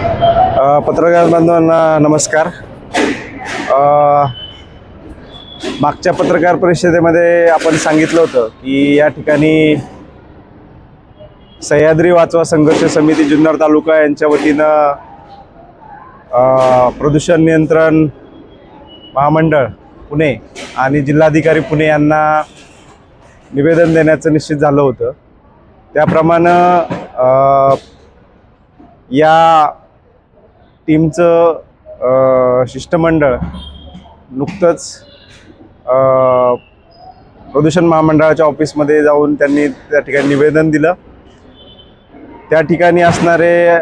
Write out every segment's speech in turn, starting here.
पत्रकार बांधवांना नमस्कार। मागच्या पत्रकार परिषदेमध्ये आपण सांगितलं होतं की या ठिकाणी सह्याद्री वाचवा संघर्ष समिती जुन्नर तालुका यांच्या वतीनं प्रदूषण नियंत्रण महामंडळ पुणे आणि जिल्हाधिकारी पुणे यांना निवेदन देण्याचं निश्चित झालं होतं। त्याप्रमाणे या टीमचं शिष्टमंडळ नुकतंच प्रदूषण महामंडळाच्या ऑफिसमध्ये जाऊन त्यांनी त्या ठिकाणी निवेदन दिलं। त्या ठिकाणी असणारे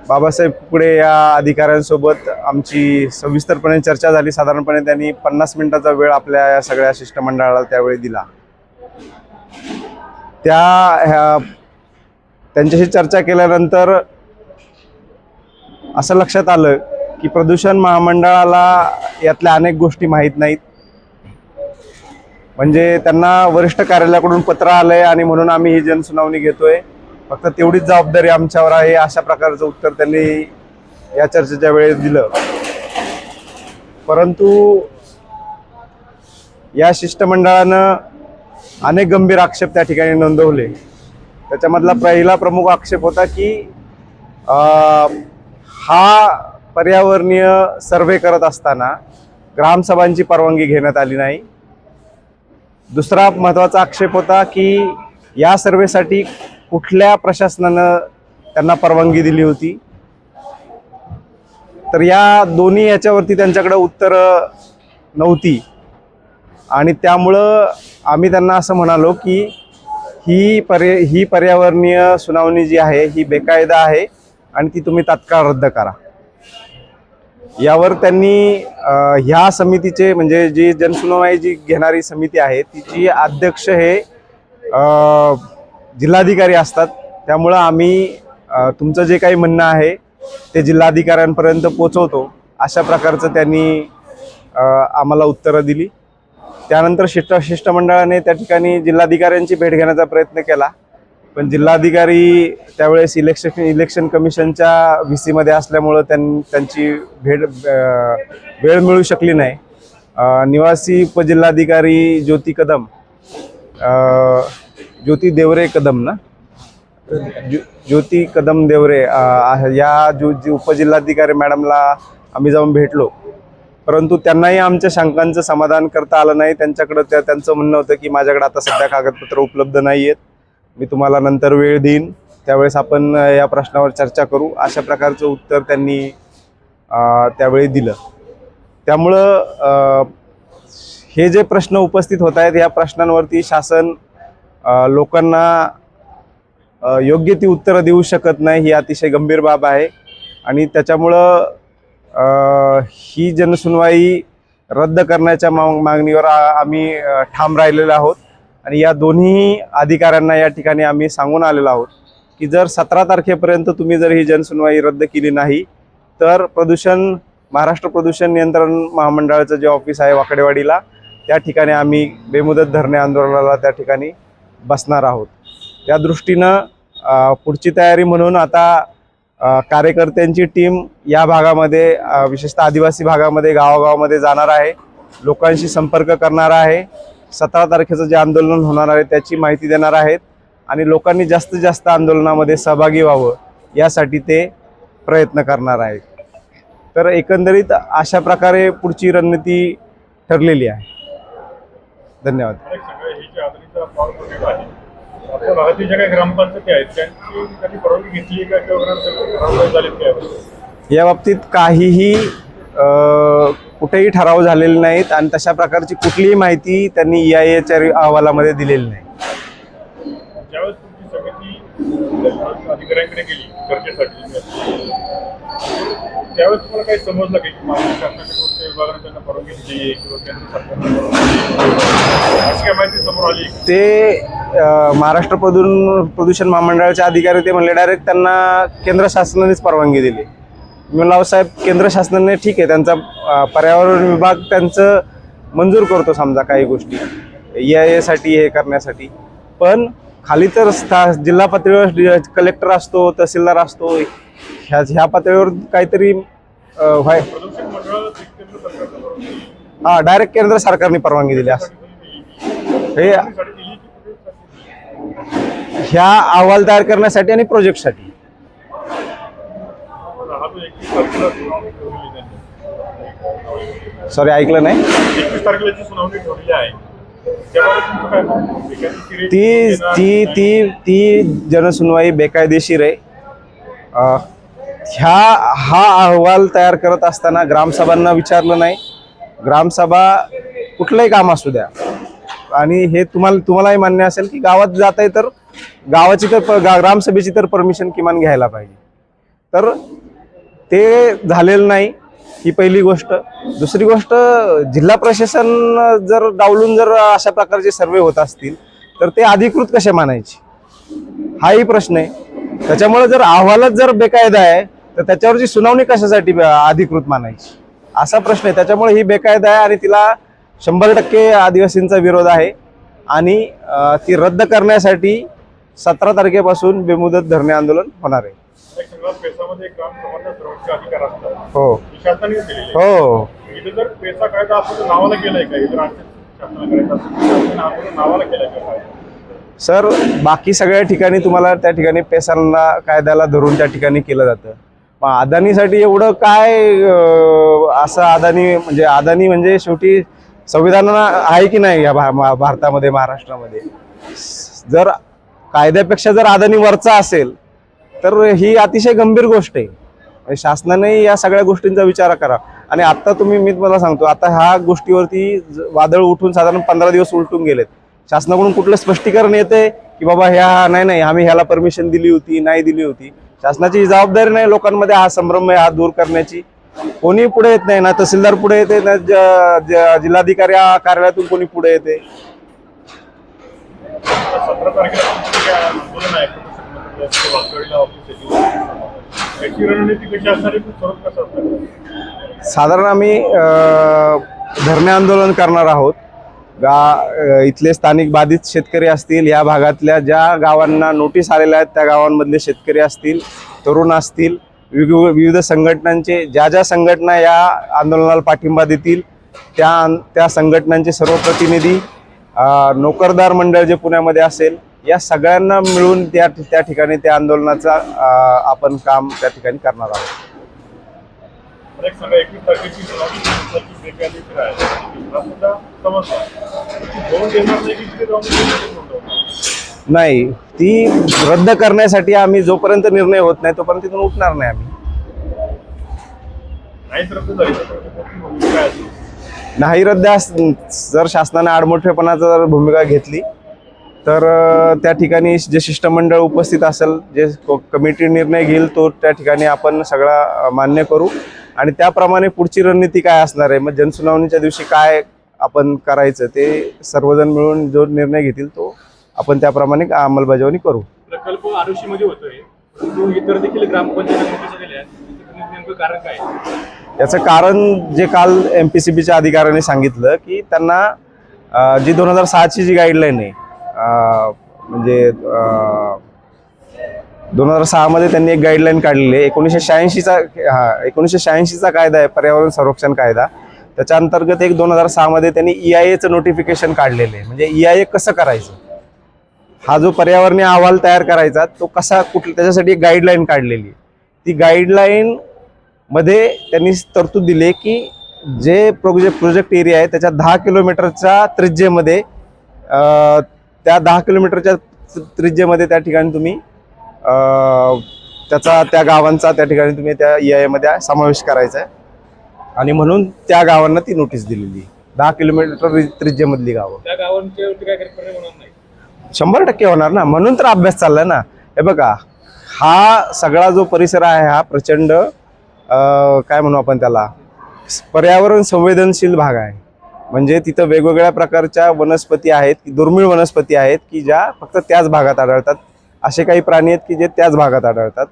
बाबासाहेब कुकडे या अधिकाऱ्यांसोबत आमची सविस्तरपणे चर्चा झाली। साधारणपणे त्यांनी 50 मिनिटाचा वेळ आपल्या या सगळ्या शिष्टमंडळाला त्यावेळी दिला। त्यांच्याशी चर्चा केल्यानंतर असं लक्षात आलं की प्रदूषण महामंडळाला यातल्या अनेक गोष्टी माहीत नाहीत। म्हणजे त्यांना वरिष्ठ कार्यालयाकडून पत्र आलंय आणि म्हणून आम्ही ही जनसुनावणी घेतोय, फक्त तेवढीच जबाबदारी आमच्यावर आहे, अशा प्रकारचं उत्तर त्यांनी या चर्चेच्या वेळेस दिलं। परंतु या शिष्टमंडळानं अनेक गंभीर आक्षेप त्या ठिकाणी नोंदवले। त्याच्यामधला पहिला प्रमुख आक्षेप होता की हा पर्यावरणीय सर्वे करत असताना ग्रामसभांची परवानगी घेण्यात आली नाही। दुसरा महत्त्वाचा आक्षेप होता की या सर्वेसाठी कुठल्या प्रशासनानं त्यांना परवानगी दिली होती। तर या दोन्ही याच्यावरती त्यांच्याकडे उत्तर नव्हती आणि त्यामुळं आम्ही त्यांना असं म्हणालो की ही पर्यावरणीय सुनावणी जी आहे ही बेकायदा आहे आणि ती तुम्ही तात्काळ रद्द करा। यावर त्यांनी ह्या समितीचे म्हणजे जी जनसुनावणी जी घेणारी समिती आहे तिची अध्यक्ष हे जिल्हाधिकारी असतात। त्यामुळं आम्ही तुमचं जे काही म्हणणं आहे ते जिल्हाधिकाऱ्यांपर्यंत पोचवतो, अशा प्रकारचं त्यांनी आम्हाला उत्तरं दिली। त्यानंतर शिष्टमंडळाने त्या ठिकाणी जिल्हाधिकाऱ्यांची भेट घेण्याचा प्रयत्न केला, पण जिल्हाधिकारी त्यावेळेस इलेक्शन कमिशनच्या VC मध्ये असल्यामुळं त्यांची वेळ मिळू शकली नाही। निवासी उपजिल्हाधिकारी ज्योती कदम देवरे या उपजिल्हाधिकारी मॅडमला आम्ही जाऊन भेटलो, परंतु त्यांनाही आमच्या शंकांचं समाधान करता आलं नाही। त्यांच्याकडं त्यांचं म्हणणं होतं की माझ्याकडे आता सध्या कागदपत्र उपलब्ध नाही आहेत, मी तुम्हाला नंतर वेळ देईन, त्यावेळेस आपण या प्रश्नावर चर्चा करू, अशा प्रकारचं उत्तर त्यांनी त्यावेळी दिलं। त्यामुळं हे जे प्रश्न उपस्थित होत आहेत या प्रश्नांवरती शासन लोकांना योग्य ती उत्तरं देऊ शकत नाही, ही अतिशय गंभीर बाब आहे आणि त्याच्यामुळं ही जनसुनवाई रद्द करण्याच्या मागणीवर आम्ही ठाम राहिलेलो आहोत आणि या दोन्ही अधिकाऱ्यांना या ठिकाणी आम्ही सांगून आलेलो आहोत की जर 17 तारखेपर्यंत तुम्ही जर ही जनसुनवाई रद्द केली नाही तर महाराष्ट्र प्रदूषण नियंत्रण महामंडळाचं जे ऑफिस आहे वाकडेवाडीला, त्या ठिकाणी आम्ही बेमुदत धरणे आंदोलनाला त्या ठिकाणी बसणार आहोत। त्या दृष्टीनं पुढची तयारी म्हणून आता कार्यकर्त्यांची टीम या भागामध्ये विशेषतः आदिवासी भागामध्ये गावागावामध्ये जाणार आहे, लोकांशी संपर्क करणार आहे, 17 तारखेचं जे आंदोलन होणार आहे त्याची माहिती देणार आहेत आणि लोकांनी जास्तीत जास्त आंदोलनामध्ये सहभागी व्हावं यासाठी ते प्रयत्न करणार आहेत। तर एकंदरीत अशा प्रकारे पुढची रणनीती ठरलेली आहे। धन्यवाद। या बाबतीत काहीही कुठेही ठराव झालेले नाहीत आणि तशा प्रकारची कुठलीही माहिती त्यांनी EIAच्या अहवालामध्ये दिलेली नाही। ज्यावेळेस तुमची समिती अधिकाऱ्यांकडे गेली चर्चेसाठी त्यावेळेस तुम्हाला काही समजलं की शासनाच्या कोणत्या विभागाने त्यांना परवानगी दिली किंवा केंद्र सरकारने अशी काय माहिती समोर आली? ते महाराष्ट्र प्रदूषण महामंडळाचे अधिकारी ते म्हणले डायरेक्ट त्यांना केंद्र शासनानेच परवानगी दिली। मी म्हणलं साहेब, केंद्र शासनाने ठीक आहे, त्यांचा पर्यावरण विभाग त्यांचं मंजूर करतो समजा काही गोष्टी EIA साठी हे करण्यासाठी, पण खाली तर जिल्हा पातळीवर कलेक्टर असतो, तहसीलदार असतो, ह्या पातळीवर काहीतरी प्रदूषण मंडळाला केंद्र सरकारनं परवानगी दिली. डायरेक्ट केंद्र सरकारने परवानगी दिली असं हे साठी दिली की कुठे ह्या अहवाल तयार करण्यासाठी आणि प्रोजेक्टसाठी. हा जो 21 तारखेला सुनावणी ठेवलेली त्यांनी. सॉरी ऐकलं नाही. 21 तारखेला जी सुनावणी ठेवलेली आहे त्याबाबत तुमचं काय मत आहे? बेकायदेशीर आहे? ती ती ती ती जनसुनवाई बेकायदेशीर आहे. हा अहवाल तयार करत असताना ग्रामसभांना विचारलं नाही. ग्रामसभा कुठलंही काम असू द्या आणि हे तुम्हालाही मान्य असेल की गावात जात आहे तर गावाची तर ग्रामसभेची तर परमिशन किमान घ्यायला पाहिजे. तर ते झालेलं नाही ही पहिली गोष्ट. दुसरी गोष्ट, जिल्हा प्रशासन जर डावलून जर अशा प्रकारचे सर्वे होत असतील तर ते अधिकृत कसे मानायचे हाही प्रश्न आहे. त्याच्यामुळे जर अहवालात जर बेकायदा आहे तर त्याच्यावरची सुनावणी कशासाठी अधिकृत मानायची असा प्रश्न आहे. त्याच्यामुळे ही बेकायदा आहे आणि तिला 100% आदिवासींचा विरोध आहे आणि ती रद्द करण्यासाठी 17 तारखेपासून बेमुदत धरणे आंदोलन होणार आहे. पेसामध्ये ग्राम समाजाचा सर्वोच्च अधिकार असतात. हो शासनाने दिलेले. हो इथे जर पेसा कायदा आपण नावाला केलाय का? इथे राज्य शासनाला करायचं असेल तर आपण नावाला केलाय का? सर, बाकी सगळ्या ठिकाणी तुम्हाला त्या ठिकाणी पेसांना कायद्याला धरून त्या ठिकाणी केलं जातं. मग अदानीसाठी एवढं काय असं अदानी म्हणजे शेवटी संविधानाला आहे की नाही या भारतामध्ये, महाराष्ट्रामध्ये. जर कायद्यापेक्षा जर अदानी वरचा असेल तर ही अतिशय गंभीर गोष्ट आहे. शासनाने या सगळ्या गोष्टींचा विचार करा. आणि आता मी तुम्हाला सांगतो, आता ह्या गोष्टीवरती वादळ उठून साधारण 15 दिवस उलटून गेलेत. शासनाकडून कुठलं स्पष्टीकरण येते की बाबा नाही आम्ही ह्याला परमिशन दिली होती, नाही दिली होती. शासनाची जबाबदारी नाही लोकांमध्ये हा संभ्रम आहे हा दूर करण्याची. कोणी पुढे येत नाही, ना तहसीलदार पुढे येते, ना जिल्हाधिकारी कार्यालयातून कोणी पुढे येते. 17 तारखेला तुमचं काय आंदोलन आहे? वाकळीला ऑफिस आहे. याची रणनीती कशी असणार आहे? स्वरूप कसं असणार? साधारण आम्ही धरणे आंदोलन करणार आहोत. इथले स्थानिक बाधित शेतकरी असतील, या भागातल्या ज्या गावांना नोटीस आलेल्या आहेत त्या गावांमधले शेतकरी असतील, तरुण असतील, विविध संघटनांचे ज्या संघटना या आंदोलनाला पाठिंबा देतील त्या संघटनांचे सर्व प्रतिनिधी, नोकरदार मंडळ जे पुण्यामध्ये असेल, या सगळ्यांना मिळून त्या ठिकाणी त्या आंदोलनाचा आपण काम त्या ठिकाणी करणार आहोत. 21 तारखेची सुनावणी बेकायदेशीर आहे. हा सुद्धा समजला. होऊन देणार नाही की तिथे जाऊन नाही, ती रद्द करण्यासाठी आम्ही जोपर्यंत निर्णय होत नाही तोपर्यंत तिथून उठणार नाही. आम्ही नाहीच रद्द झाली तर काय असेल? नाही रद्द जर शासनाने आडमोठेपणाचा जर भूमिका घेतली तर त्या ठिकाणी जे शिष्टमंडळ उपस्थित असेल, जे कमिटी निर्णय घेईल तो त्या ठिकाणी आपण सगळा मान्य करू आणि त्याप्रमाणे पुढची रणनीती काय असणार आहे, मग जनसुनावणीच्या दिवशी काय आपण करायचं ते सर्वजण मिळून जो निर्णय घेतील तो आपण त्याप्रमाणे अंमलबजावणी करू. प्रकल्प आरुषीमध्ये होतोय, परंतु इतर देखील ग्रामपंचायत दिल्या, नेमकं कारण काय? याचं कारण जे काल MPCBच्या अधिकाऱ्यांनी सांगितलं की त्यांना जी 2006ची जी गाईडलाईन आहे, म्हणजे 2006 मध्ये त्यांनी एक गाईडलाईन काढलेली आहे. 1986चा कायदा आहे, पर्यावरण संरक्षण कायदा. त्याच्या अंतर्गत एक 2006 मध्ये त्यांनी EIAचं नोटिफिकेशन काढलेलं आहे. म्हणजे EIA कसं करायचं, हा जो पर्यावरणीय अहवाल तयार करायचा तो कसा त्याच्यासाठी एक गाईडलाईन काढलेली. ती गाईडलाईन मध्ये त्यांनी तरतूद दिली की जे प्रोजेक्ट एरिया आहे त्याच्या 10 किलोमीटरच्या त्रिज्येमध्ये, त्या 10 किलोमीटरच्या त्रिज्येमध्ये त्या ठिकाणी तुम्ही त्या गावांचा त्या ठिकाणी तुम्ही त्या EIA मध्ये समावेश करायचा आहे. आणि म्हणून त्या गावांना ती नोटीस दिलेली. 10 किलोमीटर त्रिज्येमधली गावं, त्या गावांच्यावरती काय परिणाम होणार नाही? 100% होणार ना. म्हणून तर अभ्यास चाललाय ना. हे बघा, हा सगळा जो परिसर आहे हा प्रचंड काय म्हणू आपण त्याला, पर्यावरण संवेदनशील भाग आहे. म्हणजे तिथं वेगवेगळ्या प्रकारच्या वनस्पती आहेत, दुर्मिळ वनस्पती आहेत की ज्या फक्त त्याच भागात आढळतात. असे काही प्राणी आहेत की जे त्याच भागात आढळतात.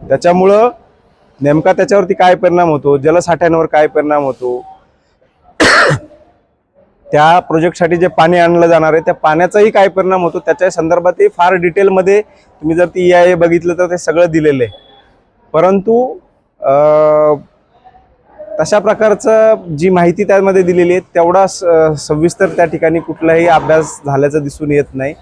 त्याच्यामुळं नेमका त्याच्यावरती काय परिणाम होतो, जलसाठ्यांवर काय परिणाम होतो, त्या प्रोजेक्टसाठी जे पाणी आणलं जाणार आहे त्या पाण्याचाही काय परिणाम होतो, त्याच्या संदर्भातही फार डिटेलमध्ये तुम्ही जर ती EIA बघितलं तर ते सगळं दिलेलं आहे. परंतु तशा प्रकारचं जी माहिती त्यामध्ये दिलेली आहे तेवढा सविस्तर त्या ठिकाणी कुठलाही अभ्यास झाल्याचं दिसून येत नाही.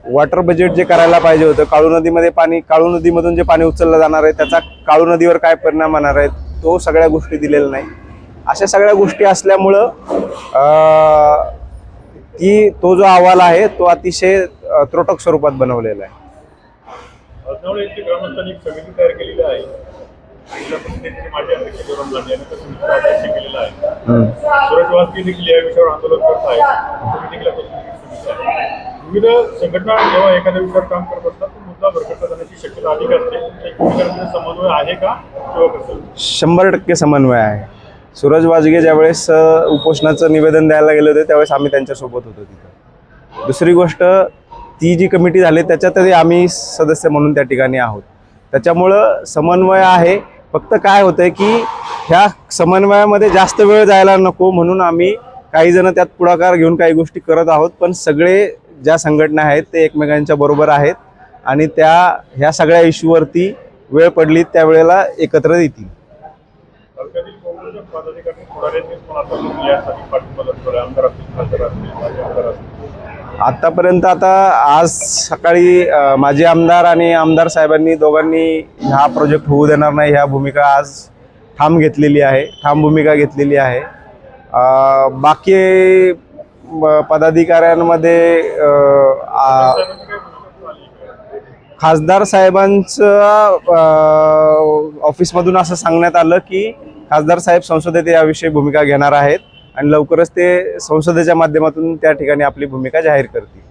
वॉटर बजेट जे करायला पाहिजे होतं, काळू नदीमध्ये पाणी, काळू नदीमधून जे पाणी उचललं जाणार आहे त्याचा काळू नदीवर काय परिणाम होणार आहेत, तो सगळ्या गोष्टी दिलेल्या नाही. अशा सगळ्या गोष्टी असल्यामुळं तो जो अहवाल आहे तो अतिशय त्रोटक स्वरूपात बनवलेला आहे. त्यामुळे इथे ग्रामस्थांनी एक समिती तयार केलेली आहे. जिल्हा परिषदेचे माजी अध्यक्ष गौरव लांडे यांनी त्या समितीचं अध्यक्ष केलेलं आहे. सुरज वास्की देखील या विषयावर आंदोलन करत आहेत. तुम्ही देखील समिती आहे. विविध संघटना जेव्हा एखाद्या विषयावर काम करत असतात तो मुद्दा भरकटला जाण्याची शक्यता अधिक असते. एकमेकांमध्ये समन्वय आहे का किंवा कसं? 100% समन्वय आहे. सूरज वाजगे ज्यावेळेस उपोषणाचं निवेदन द्यायला गेले होते त्यावेळेस आम्ही त्यांच्यासोबत होतो तिथं. दुसरी गोष्ट, ती जी कमिटी झाली त्याच्यातही आम्ही सदस्य म्हणून त्या ठिकाणी आहोत. त्याच्यामुळं समन्वय आहे. फक्त काय होतंय की ह्या समन्वयामध्ये जास्त वेळ जायला नको म्हणून आम्ही काही जण त्यात पुढाकार घेऊन काही गोष्टी करत आहोत. पण सगळे ज्या संघटना आहेत ते एकमेकांच्या बरोबर आहेत आणि ह्या सगळ्या इश्यूवरती वेळ पडली त्यावेळेला एकत्र येतील. तालुक्यातील काँग्रेसच्या पदाधिकारी पुढाऱ्यांनी पण आता यासाठी पाठिंबा दाखवला. आमदार असतील, खासदार असतील, माजी आमदार असतील. आतापर्यंत आज सकाळी माजी आमदार आणि आमदार साहेबांनी दोघांनी हा प्रोजेक्ट होऊ देणार नाही ह्या भूमिका आज ठाम भूमिका घेतलेली आहे. बाकी पदाधिकाऱ्यांमध्ये खासदार साहेबांचं ऑफिसमधून असं सांगण्यात आलं की खासदार साहेब संसदेत याविषयी भूमिका घेणार आहेत आणि लवकरच ते संसदेच्या माध्यमातून त्या ठिकाणी आपली भूमिका जाहीर करतील.